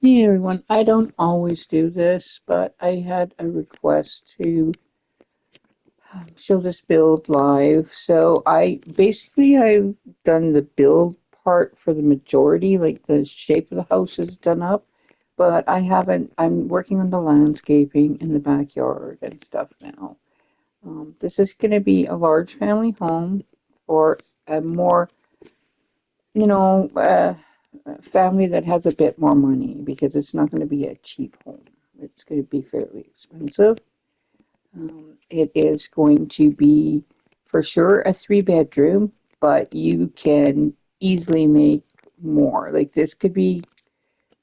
Hey everyone, I don't always do this, but I had a request to show this build live. So I've done the build part for the majority, like the shape of the house is done up, but I'm working on the landscaping in the backyard and stuff now. This is going to be a large family home for a more, you know, family that has a bit more money because it's not going to be a cheap home. It's going to be fairly expensive. It is going to be for sure a three bedroom, but you can easily make more. Like this could be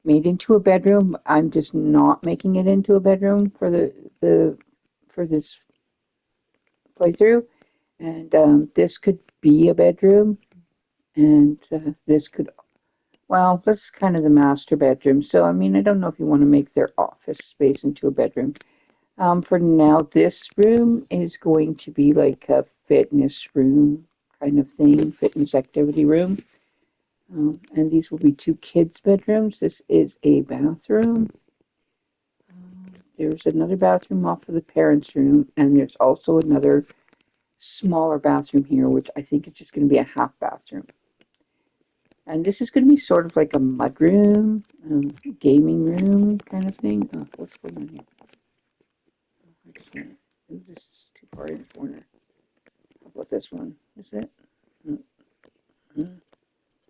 made into a bedroom. I'm just not making it into a bedroom for the for this playthrough. And this could be a bedroom, and this could well, this is kind of the master bedroom. So I mean, I don't know if you want to make their office space into a bedroom. For now, this room is going to be like a fitness room kind of thing, fitness activity room. And these will be two kids' bedrooms. This is a bathroom. There's another bathroom off of the parents' room, and there's also another smaller bathroom here, which I think is just going to be a half bathroom. And this is going to be sort of like a mud room, gaming room kind of thing. Oh, what's going on here? I just want to, this is too far in the corner. How about this one? Is it?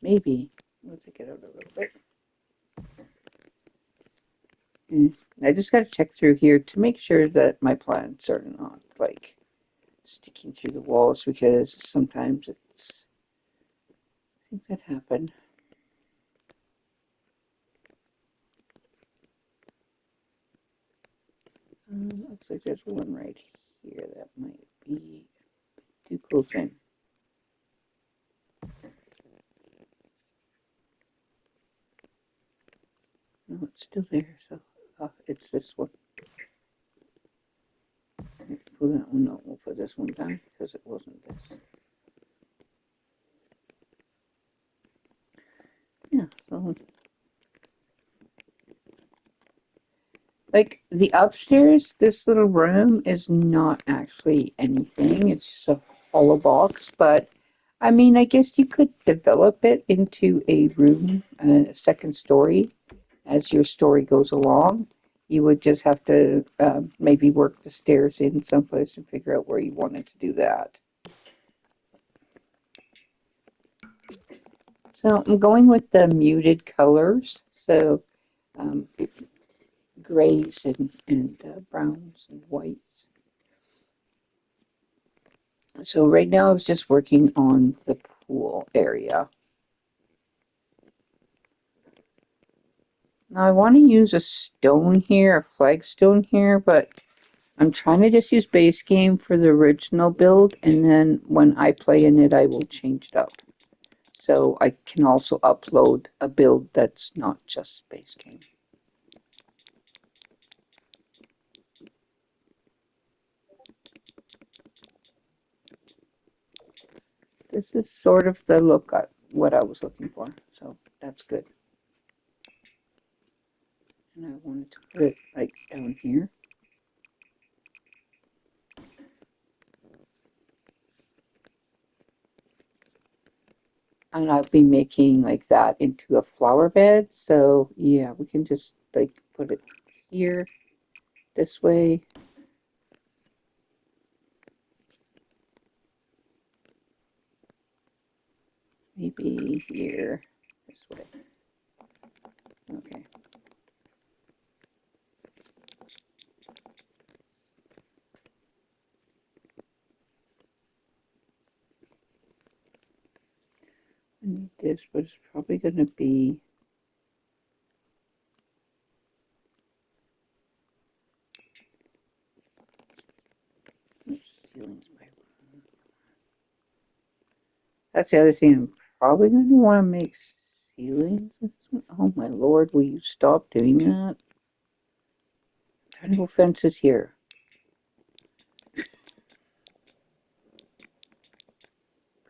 Maybe. Let's take it out a little bit. I just got to check through here to make sure that my plants are not like sticking through the walls because sometimes it's things that happen. Looks like there's one right here that might be too close in. No, it's still there. So it's this one. Pull that one out. We'll put this one down because it wasn't this. Yeah. So like the upstairs, this little room is not actually anything. It's just a hollow box, but I mean, I guess you could develop it into a room, a second story, as your story goes along. You would just have to maybe work the stairs in someplace and figure out where you wanted to do that. So I'm going with the muted colors. So um, grays and browns and whites. So right now I was just working on the pool area. Now I want to use a stone here, a flagstone here, but I'm trying to just use base game for the original build, and then when I play in it, I will change it up. So I can also upload a build that's not just base game. This is sort of the look what I was looking for, so that's good. And I wanted to put it like down here. And I'll be making like that into a flower bed. So yeah, we can just like put it here this way. Maybe here this way. Okay. I need this, but it's probably going to be ceilings. That's the other thing. I'm probably going to want to make ceilings. Oh my lord, will you stop doing that? I'm trying to go fences here.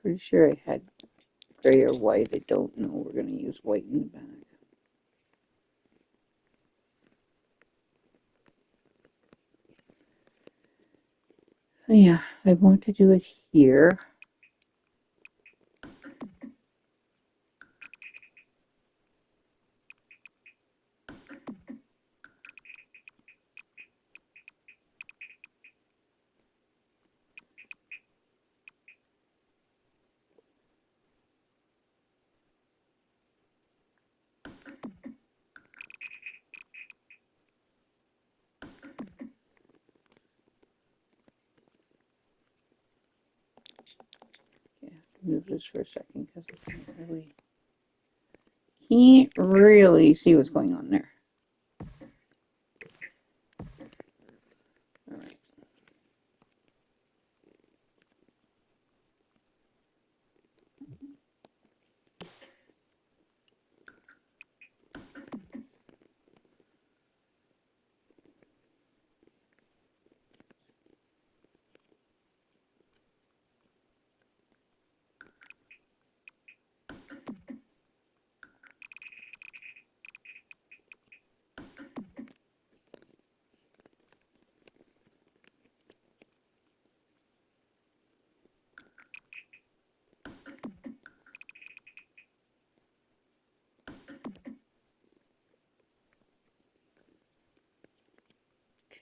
Pretty sure I had gray or white. I don't know. We're going to use white in the back. yeah, I want to do it here. Yeah, move this for a second because I can't really see what's going on there. All right.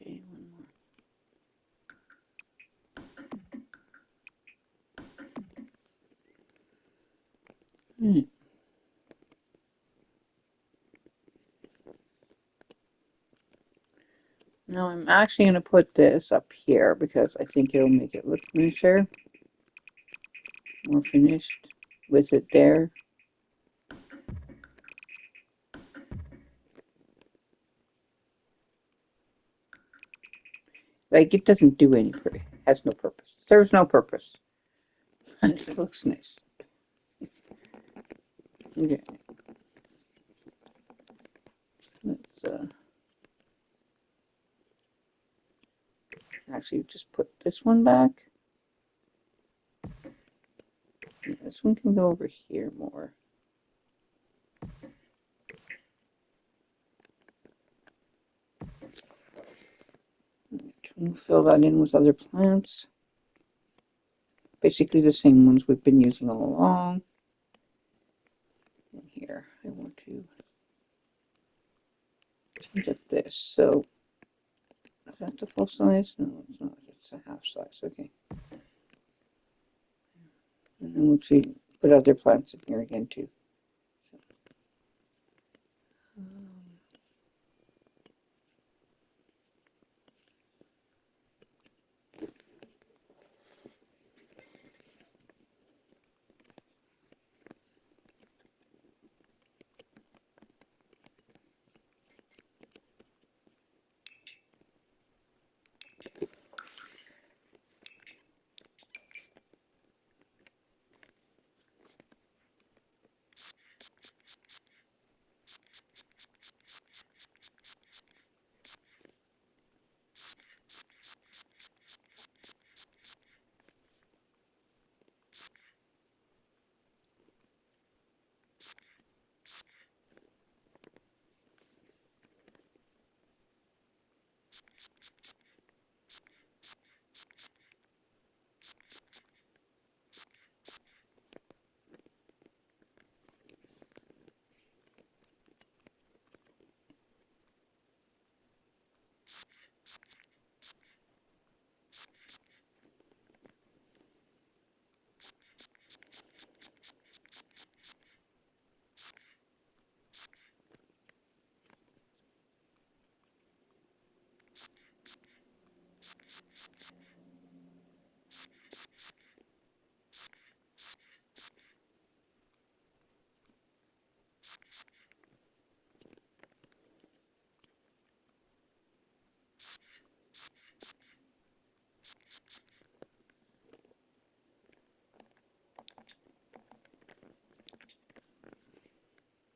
Okay, one more. Now I'm actually going to put this up here because I think it'll make it look nicer, more finished with it there. Like it doesn't do any, has no purpose. Serves no purpose. It looks nice. Okay. Let's actually just put this one back. This one can go over here more. We'll fill that in with other plants. Basically the same ones we've been using all along. And here, I want to change up this. So, is that the full size? No, it's not. It's a half size. Okay. And then we'll see, put other plants in here again too.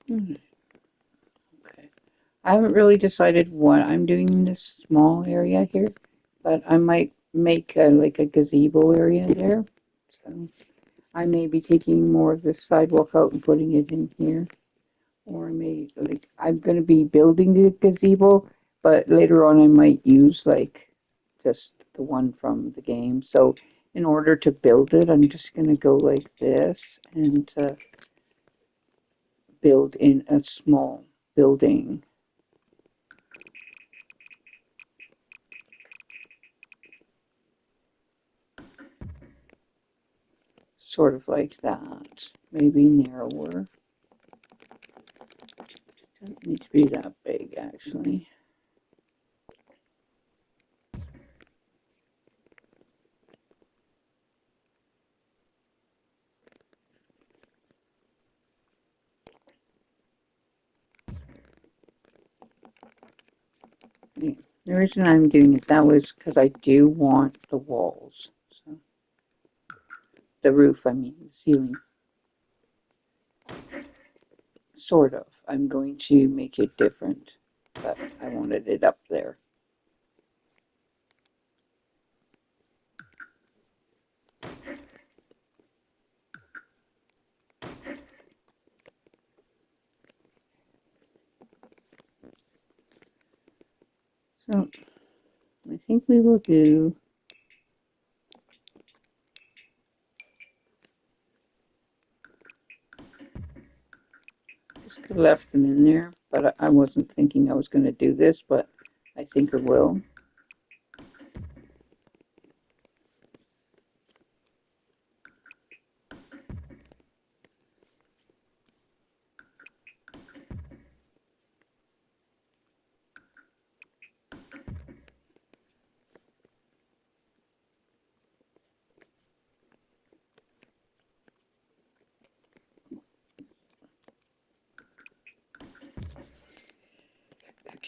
Okay. I haven't really decided what I'm doing in this small area here, but I might make like a gazebo area there. So I may be taking more of this sidewalk out and putting it in here. Or I may, like, I'm going to be building the gazebo, but later on I might use like just the one from the game. So in order to build it, I'm just going to go like this and build in a small building. Sort of like that. Maybe narrower. Doesn't need to be that big, actually. The reason I'm doing it that way is because I do want the walls. So, the roof, I mean, the ceiling. Sort of. I'm going to make it different, but I wanted it up there. So I think we will do just left them in there, but I wasn't thinking I was going to do this, but I think I will.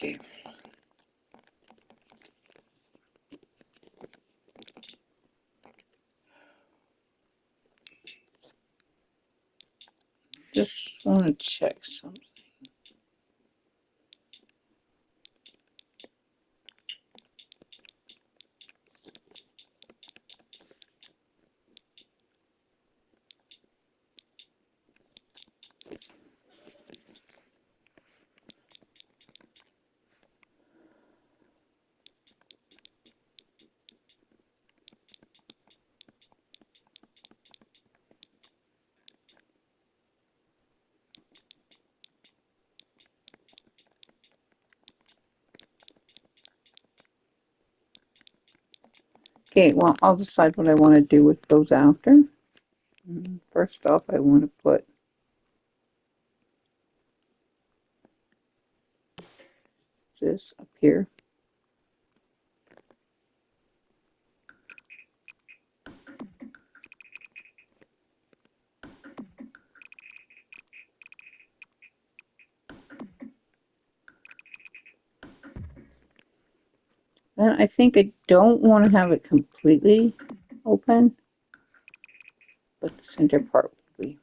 Okay. Just want to check something. Okay, well, I'll decide what I want to do with those after. First off, I want to put this up here. Then I think I don't want to have it completely open, but the center part will be.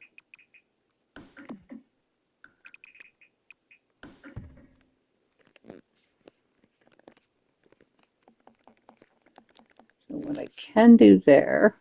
So what I can do there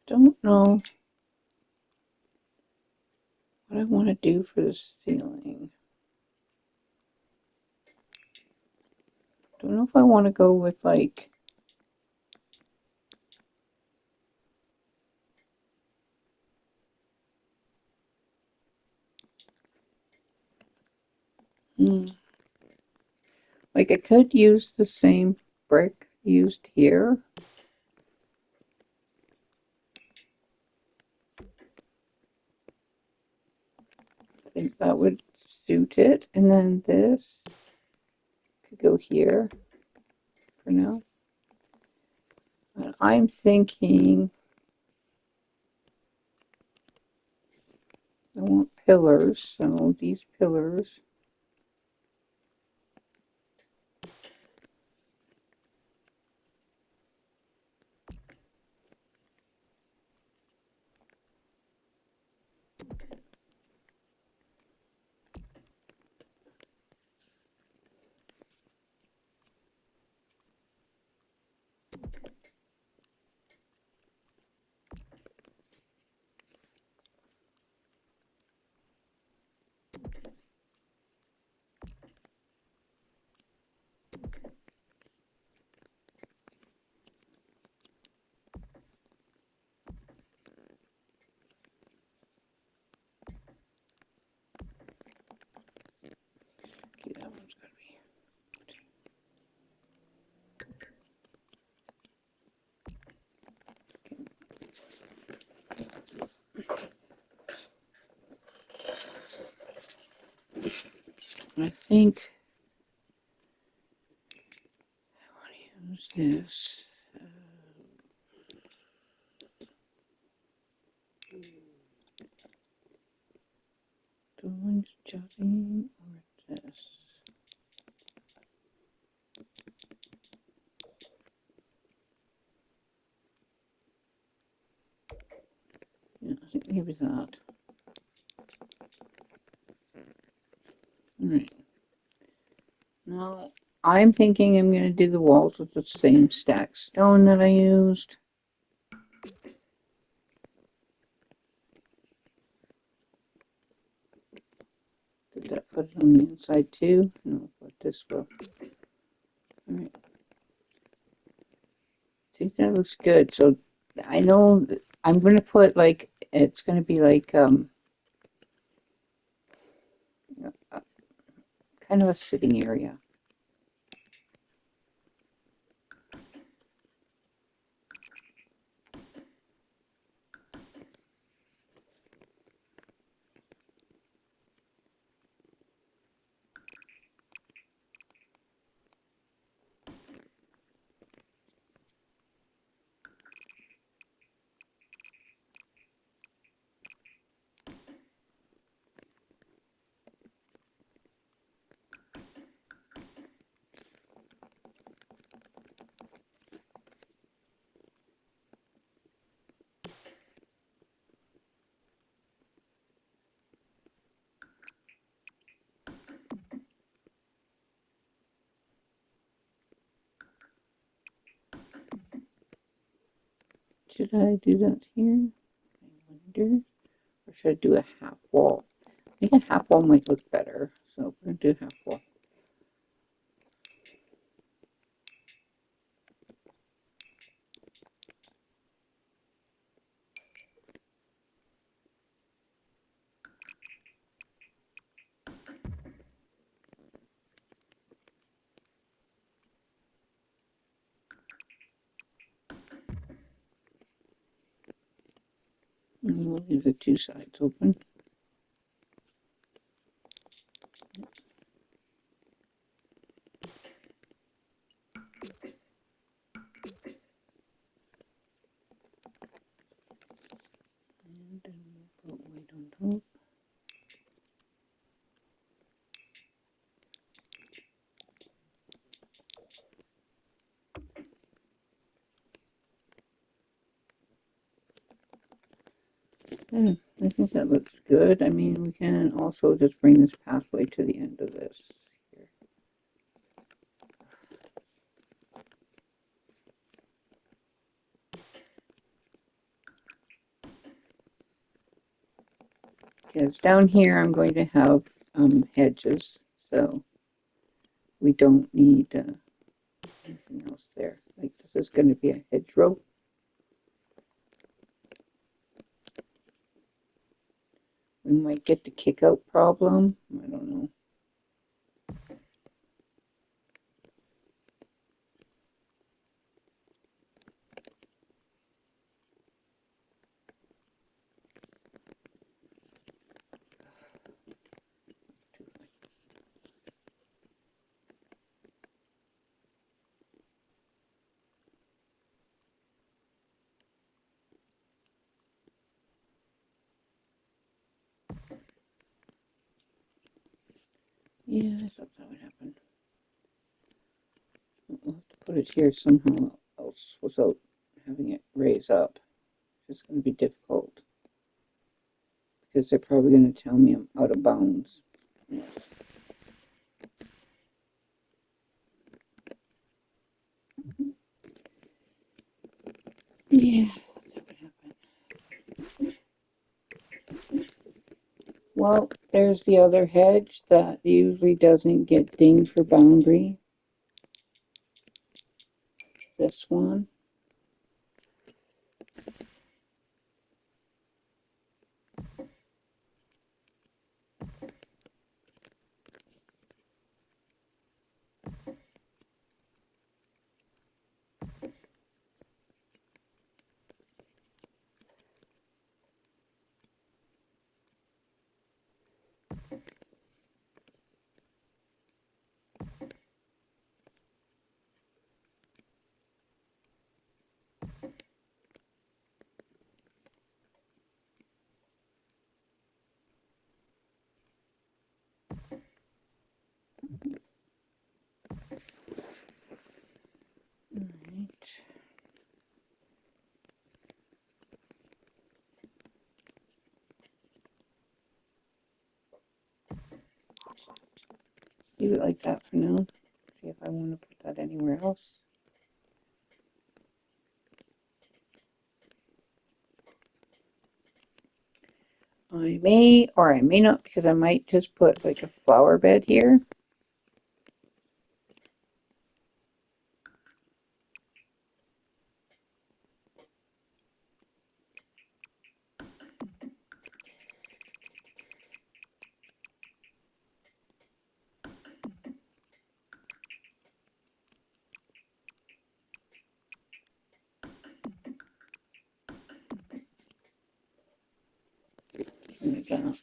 don't know what I want to do for the ceiling. Don't know if I want to go with like like I could use the same brick used here. think that would suit it. And then this could go here for now. And I'm thinking I want pillars, so these pillars. Okay, that one's gotta be. I think I want to use this. The one's jutting or this. Yeah, I think maybe that. Alright. Now, I'm thinking I'm going to do the walls with the same stacked stone that I used. Did that put it on the inside too? No, but this will. Alright. I think that looks good. So I know I'm going to put like, it's going to be like kind of a sitting area. Should I do that here? I wonder. Or should I do a half wall? I think a half wall might look better. So we're going to do half wall. And we'll leave the two sides open. And then we'll put white on top. Yeah, I think that looks good. I mean, we can also just bring this pathway to the end of this here. Because down here I'm going to have hedges, so we don't need anything else there. Like this is going to be a hedgerow. We might get the kick out problem. I don't know. Yeah, I thought that would happen. I'll have to put it here somehow else without having it raise up. It's going to be difficult because they're probably going to tell me I'm out of bounds. Yeah, that would happen. Well, there's the other hedge that usually doesn't get dinged for boundary. This one. Alright. Leave it like that for now. See if I want to put that anywhere else. I may or I may not, because I might just put like a flower bed here. Like that.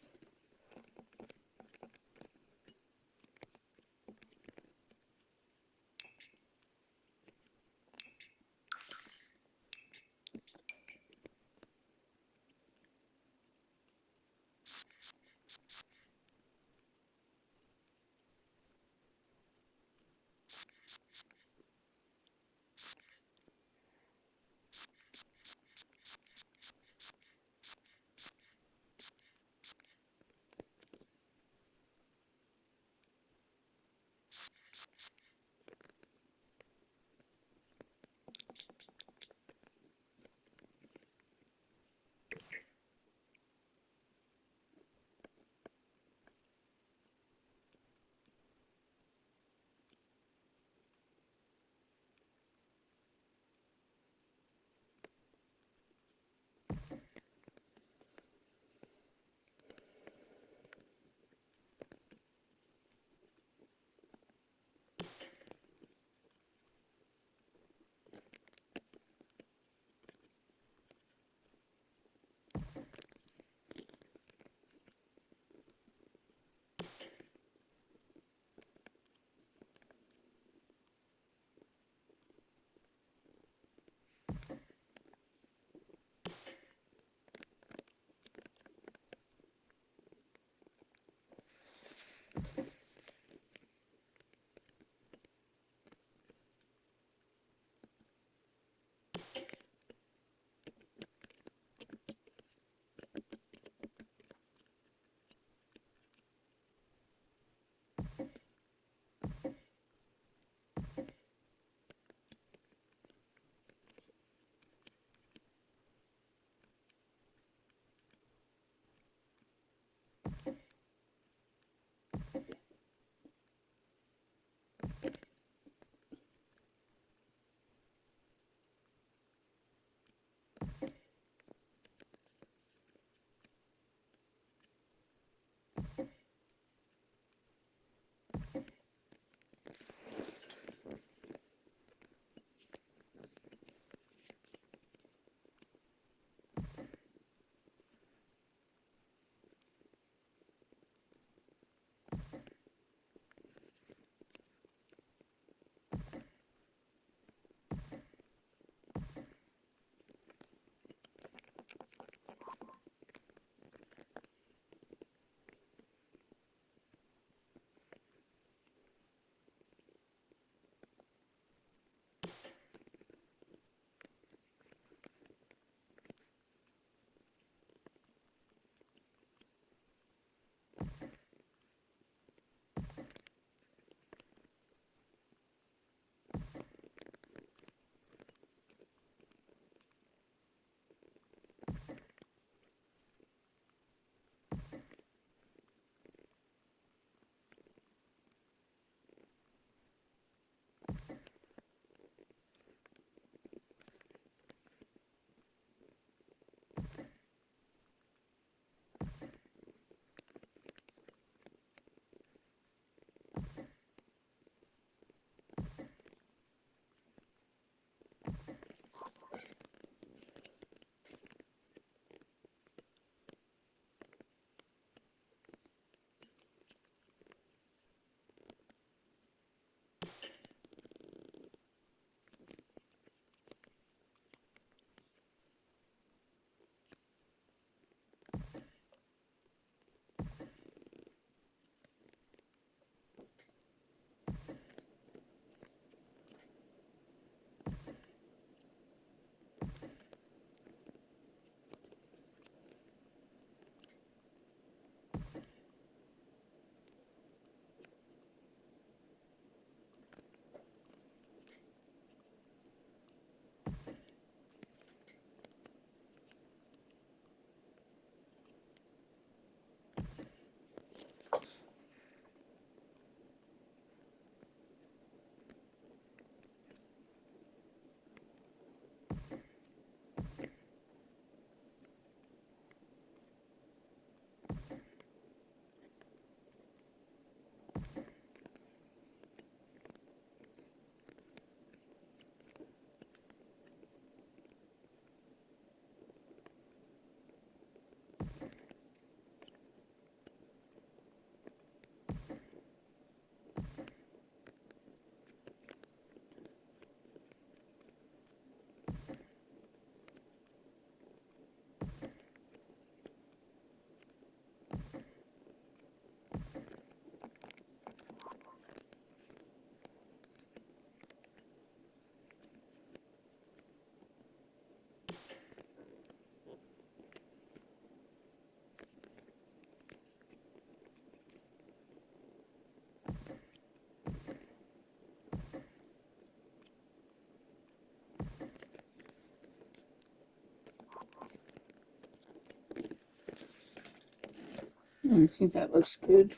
I think that looks good.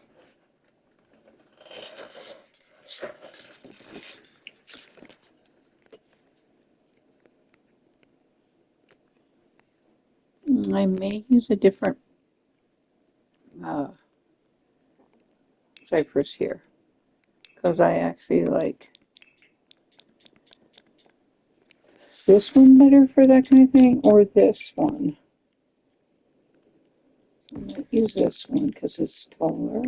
I may use a different cypress here because I actually like this one better for that kind of thing, or this one. I'm gonna use this one because it's taller.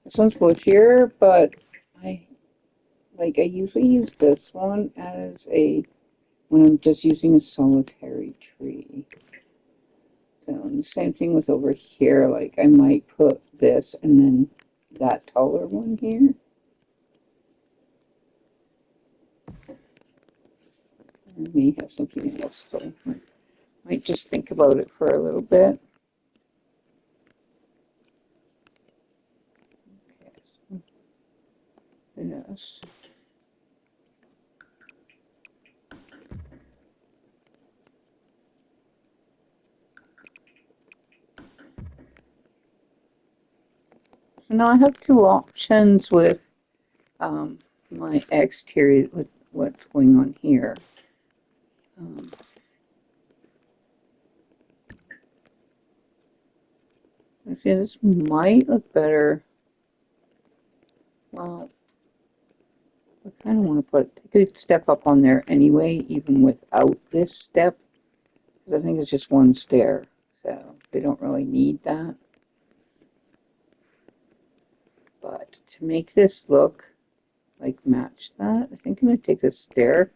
This one's bushier, but I usually use this one as when I'm just using a solitary tree. So the same thing with over here, like I might put this and then that taller one here. I may have something else, so I might just think about it for a little bit. Okay, so yes. So now I have two options with my exterior, with what's going on here. See, this might look better. Well, I kind of want to take a step up on there anyway, even without this step, because I think it's just one stair, so they don't really need that. But to make this look like match that, I think I'm going to take this stair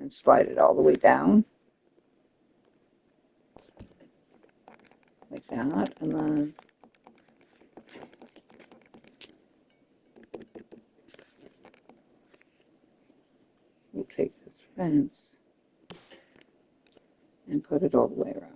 and slide it all the way down. Like that, and then we'll take this fence and put it all the way around.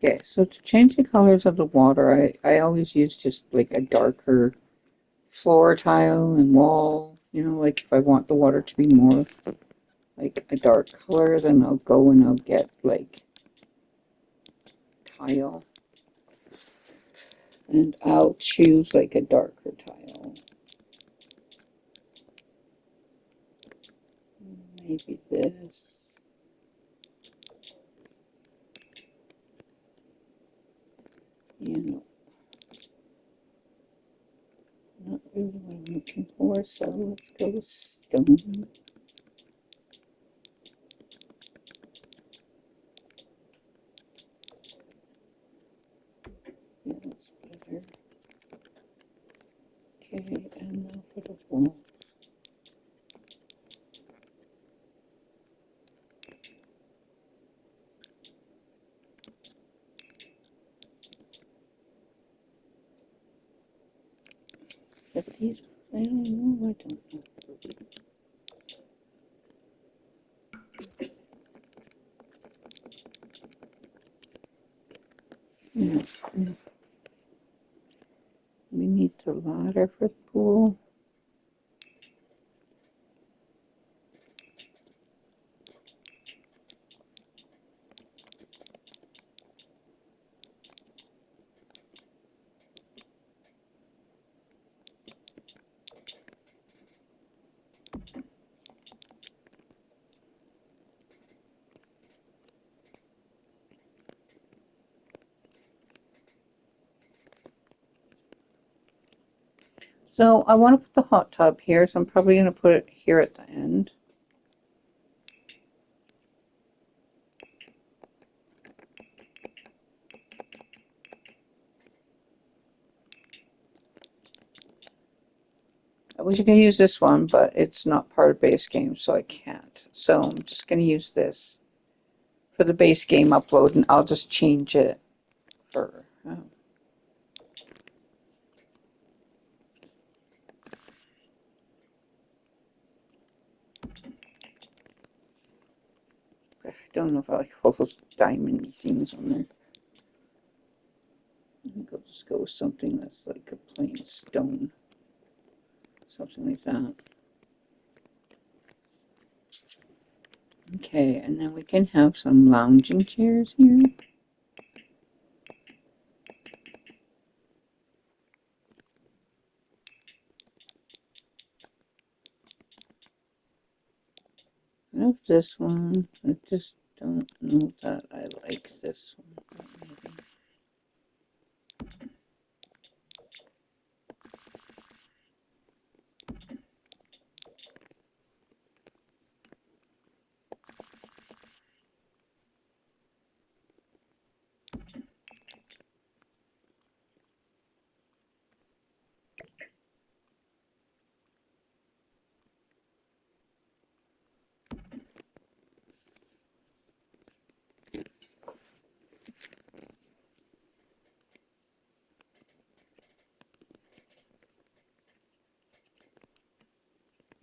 Okay, so to change the colors of the water, I always use just like a darker floor tile and wall. You know, like if I want the water to be more like a dark color, then I'll go and I'll get like tile. And I'll choose like a darker tile. Maybe this. You know, not really what I'm looking for, so let's go with stone. Yeah, that's better. Okay, and now for the walls. But these, I don't know, I don't know. Yeah, we need the ladder for the pool. So I want to put the hot tub here, so I'm probably going to put it here at the end. I wish I could use this one, but it's not part of base game, so I can't. So I'm just going to use this for the base game upload, and I'll just change it for... I don't know if I like all those diamond things on there. I think I'll just go with something that's like a plain stone. Something like that. Okay, and then we can have some lounging chairs here. I love this one. I just don't know that I like this one.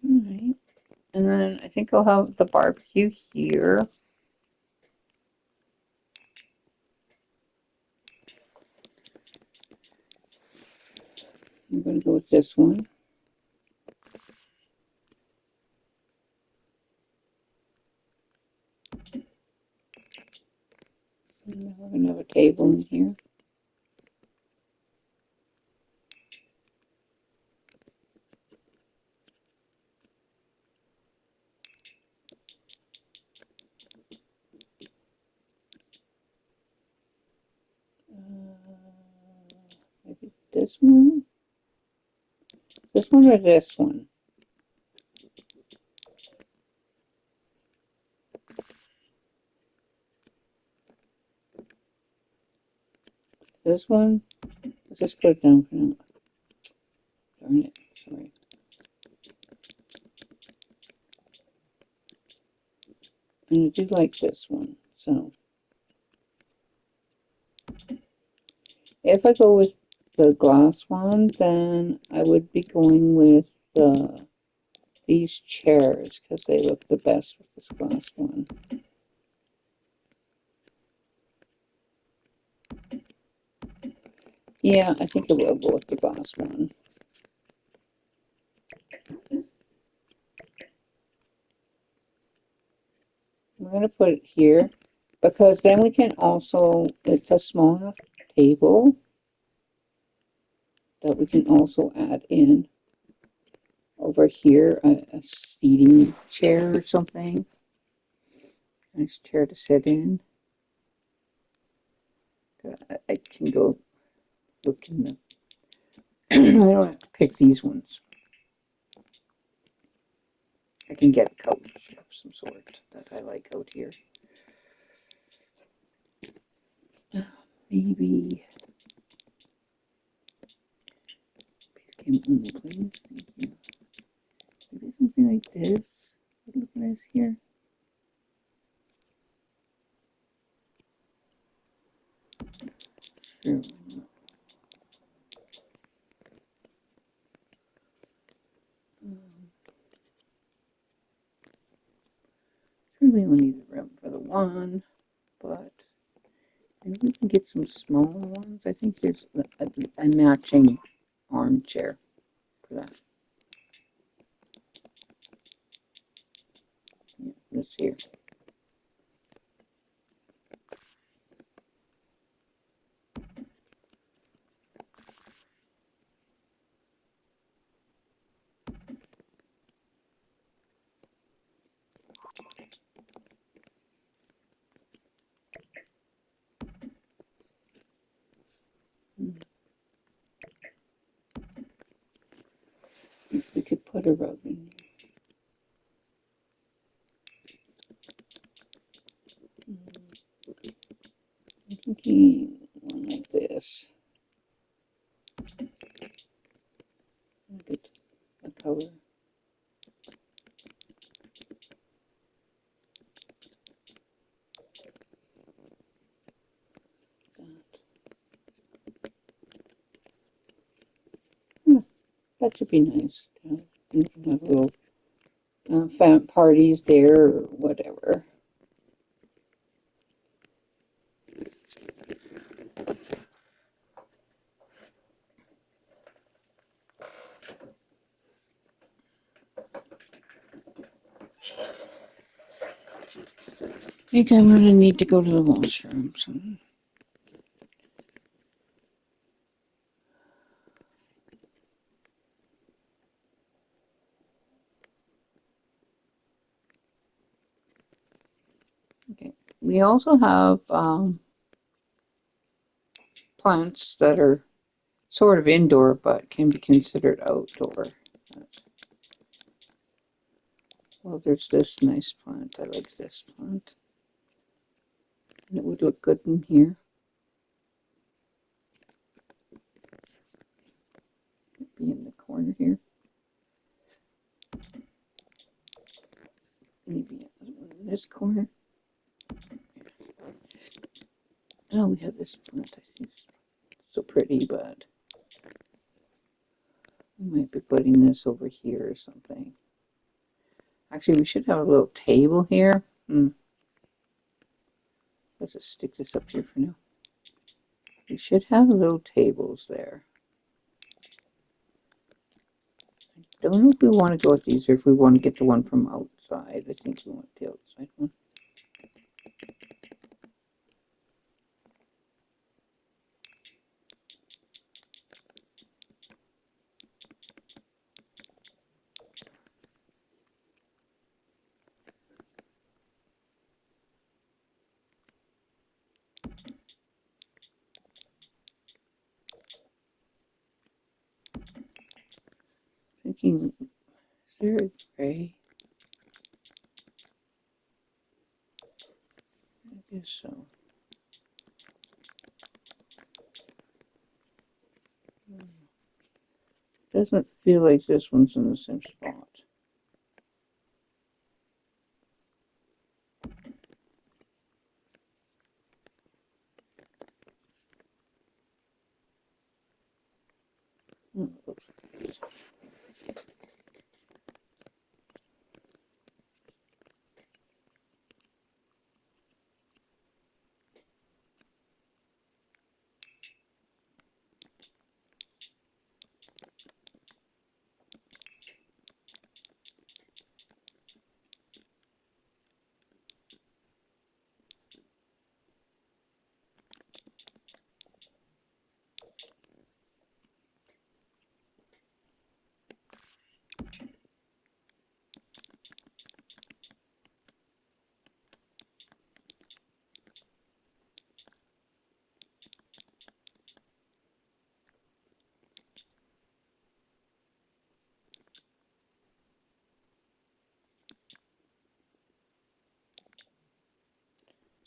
Alright. And then I think I'll have the barbecue here. I'm going to go with this one. And we're going to have a table in here. Maybe this one? This one or this one? This one? Let's just put it down for now. Darn it, sorry. And I do like this one, so. If I go with the glass one, then I would be going with these chairs because they look the best with this glass one. Yeah, I think I will go with the glass one. I'm going to put it here because then we can also, it's a small enough table that we can also add in over here a seating chair or something. Nice chair to sit in. I can go look in the. I don't have to pick these ones. I can get a couch of some sort that I like out here. Maybe. Please, please. Thank you. Maybe something like this. Look at this here. Sure, why not? Certainly we need the room for the one, but maybe we can get some smaller ones. I think there's a matching armchair for that. Yeah, this here. We could put a rug in here. I'm thinking one like this. Get a color. That should be nice. You can have little fan parties there or whatever. I think I'm gonna need to go to the washroom. So. Okay. We also have plants that are sort of indoor but can be considered outdoor. Well, there's this nice plant. I like this plant. And it would look good in here. Be in the corner here. Maybe in this corner. Oh, we have this plant. I think it's so pretty, but we might be putting this over here or something. Actually, we should have a little table here. Let's just stick this up here for now. We should have little tables there. I don't know if we want to go with these or if we want to get the one from outside. I think we want the outside one. Thinking, is there a gray? I guess so. Doesn't feel like this one's in the same spot.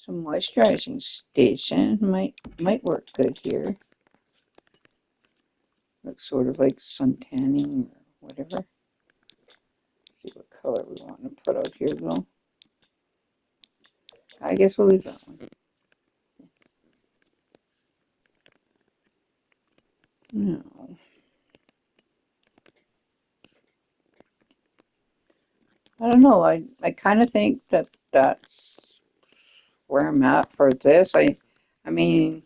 Some moisturizing station might work good here. Looks sort of like sun tanning or whatever. See what color we want to put out here though. I guess we'll leave that one. No. I don't know. I kind of think that that's where I'm at for this. I mean,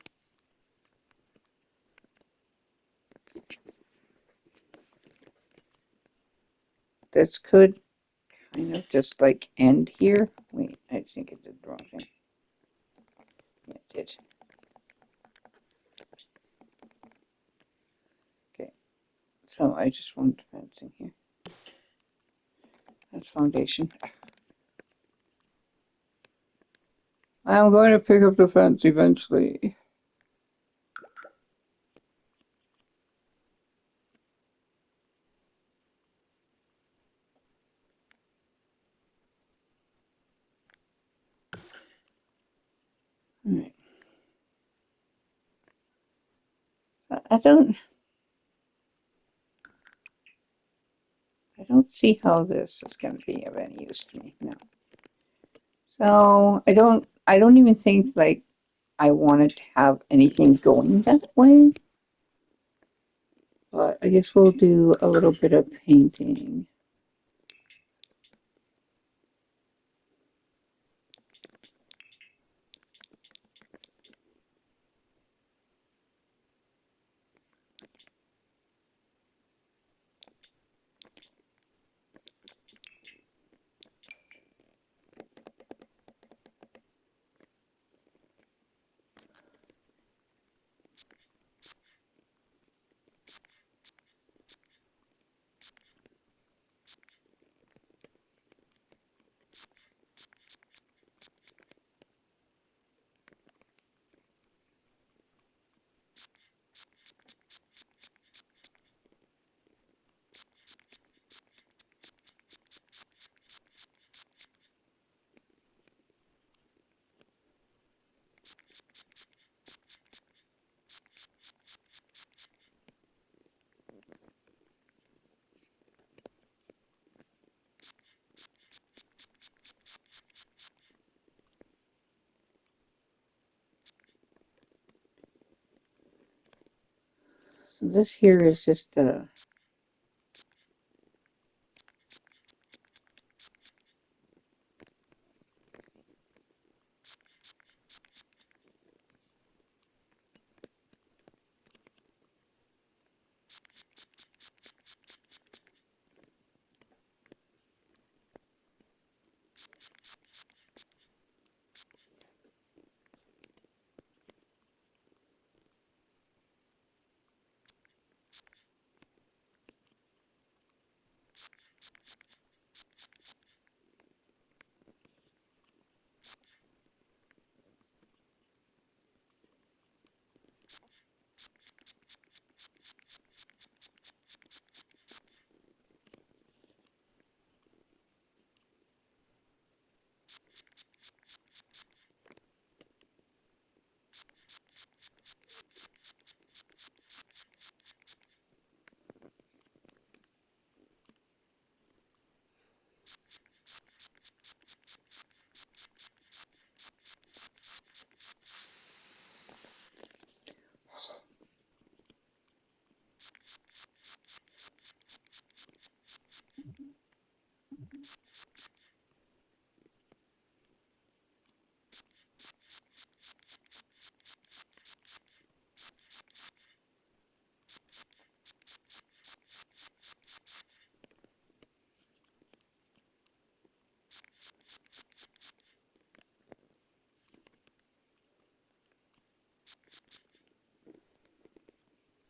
this could kind of just like end here. Wait, I think it did the wrong thing. Yeah, it did. Okay, so I just want fencing here. That's foundation. I'm going to pick up the fence eventually. All right. I don't see how this is going to be of any use to me. No. So I don't even think like I wanted to have anything going that way. But I guess we'll do a little bit of painting. So this here is just a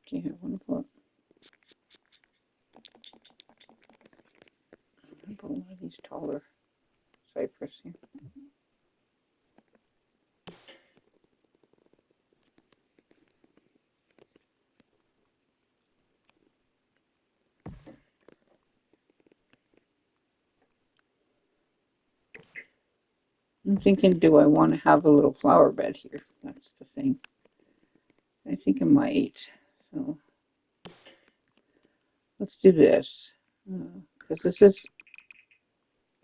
okay, I want to put one of these taller cypress here. I'm thinking, do I want to have a little flower bed here? That's the thing. I think I might. So let's do this. Because this is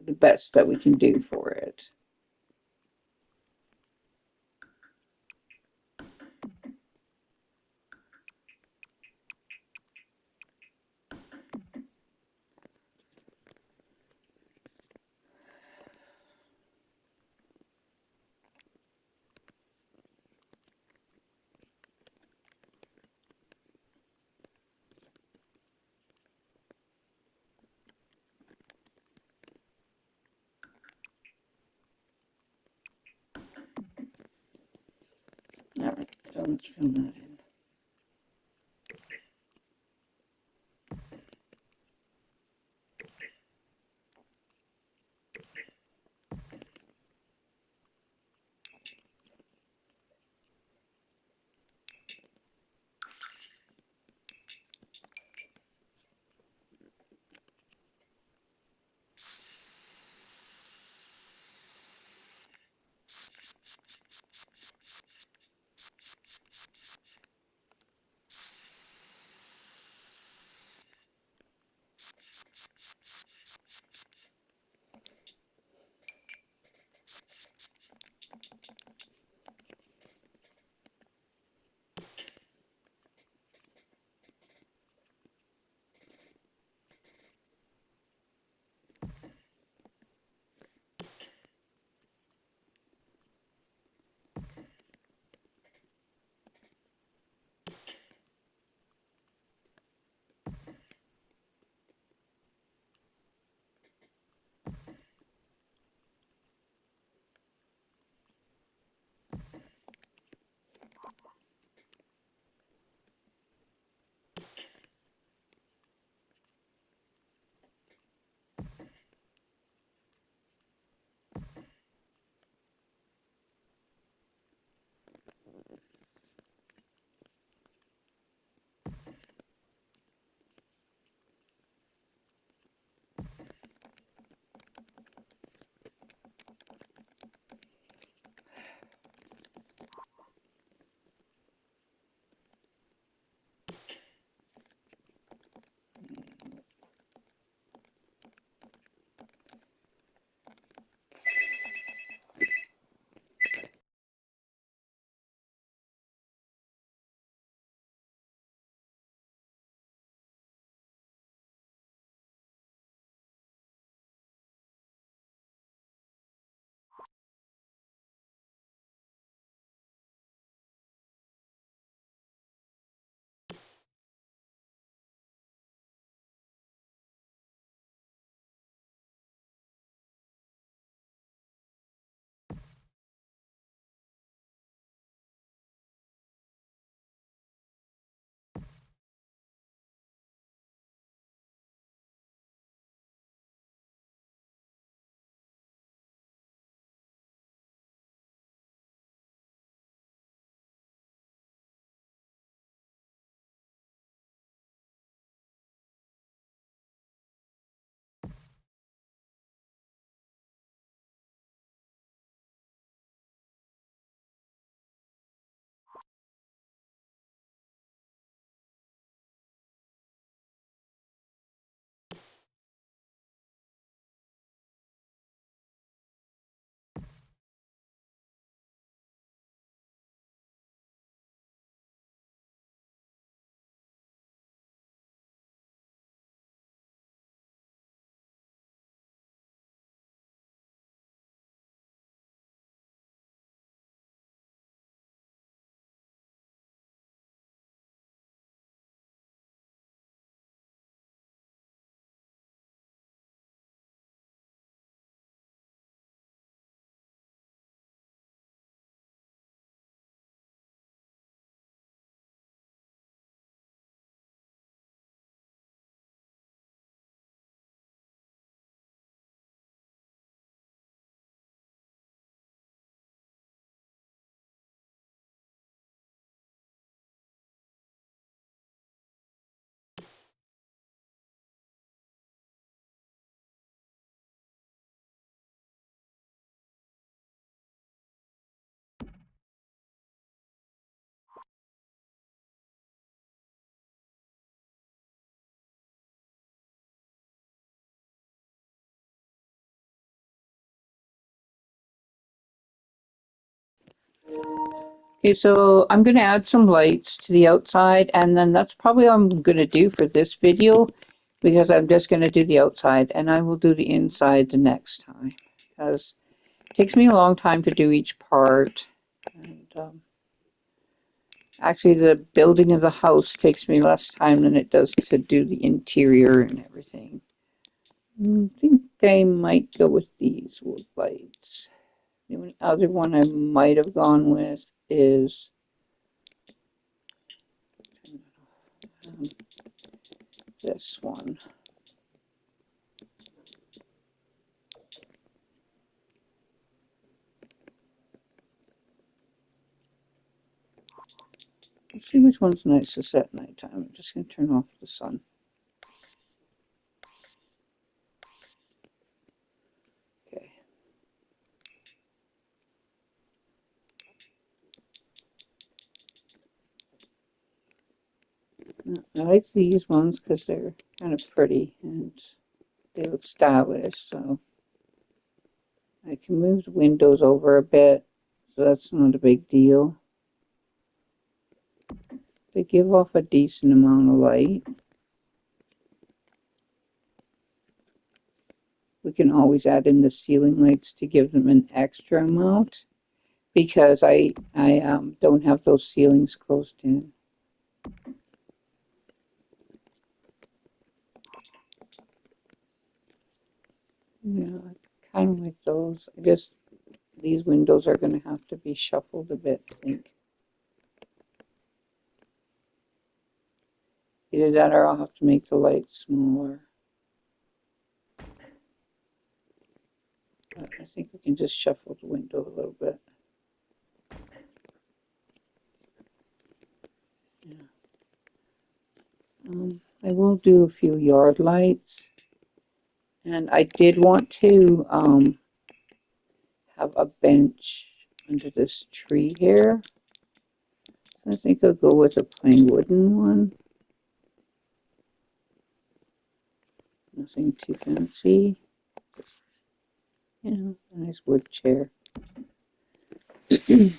the best that we can do for it. Alright, so let's fill that in. Okay, so I'm going to add some lights to the outside, and then that's probably all I'm going to do for this video, because I'm just going to do the outside, and I will do the inside the next time, because it takes me a long time to do each part. And actually, the building of the house takes me less time than it does to do the interior and everything. I think I might go with these wood lights. The only other one I might have gone with is um, this one. Let's see which one's nice to set at nighttime. I'm just going to turn off the sun. Okay. I like these ones because they're kind of pretty and they look stylish. So I can move the windows over a bit, so that's not a big deal. They give off a decent amount of light. We can always add in the ceiling lights to give them an extra amount, because I don't have those ceilings closed in. Yeah, I kind of like those. I guess these windows are going to have to be shuffled a bit, I think. Either that or I'll have to make the lights smaller. But I think we can just shuffle the window a little bit. Yeah. I will do a few yard lights. And I did want to have a bench under this tree here. So I think I'll go with a plain wooden one. Nothing too fancy. You know, a nice wood chair. And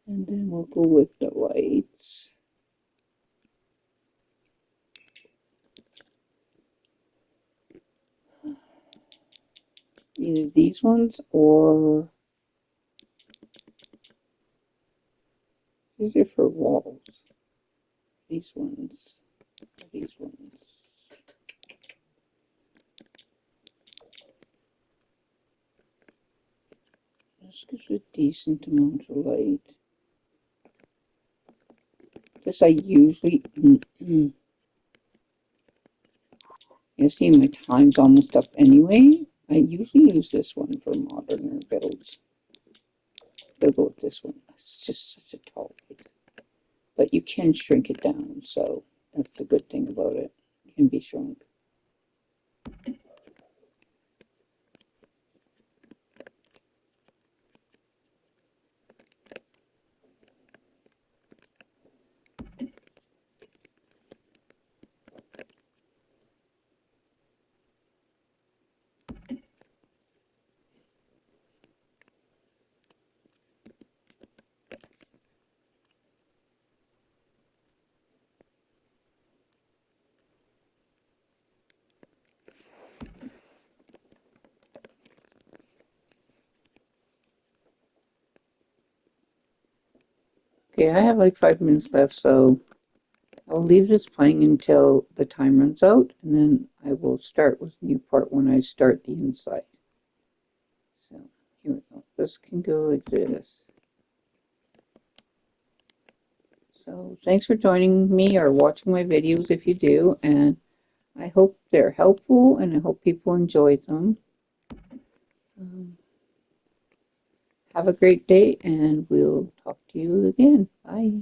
then we'll go with the lights. Either these ones or these are for walls. These ones. These ones. This gives a decent amount of light. This I usually, you see my time's almost up anyway. I usually use this one for moderner builds. I'll go with this one. It's just such a tall light. But you can shrink it down, so that's the good thing about it. It can be shrunk. Okay, I have like 5 minutes left, so I'll leave this playing until the time runs out, and then I will start with the new part when I start the inside. So here we go. This can go like this. So thanks for joining me or watching my videos if you do, and I hope they're helpful and I hope people enjoy them. Have a great day, and we'll talk to you again. Bye.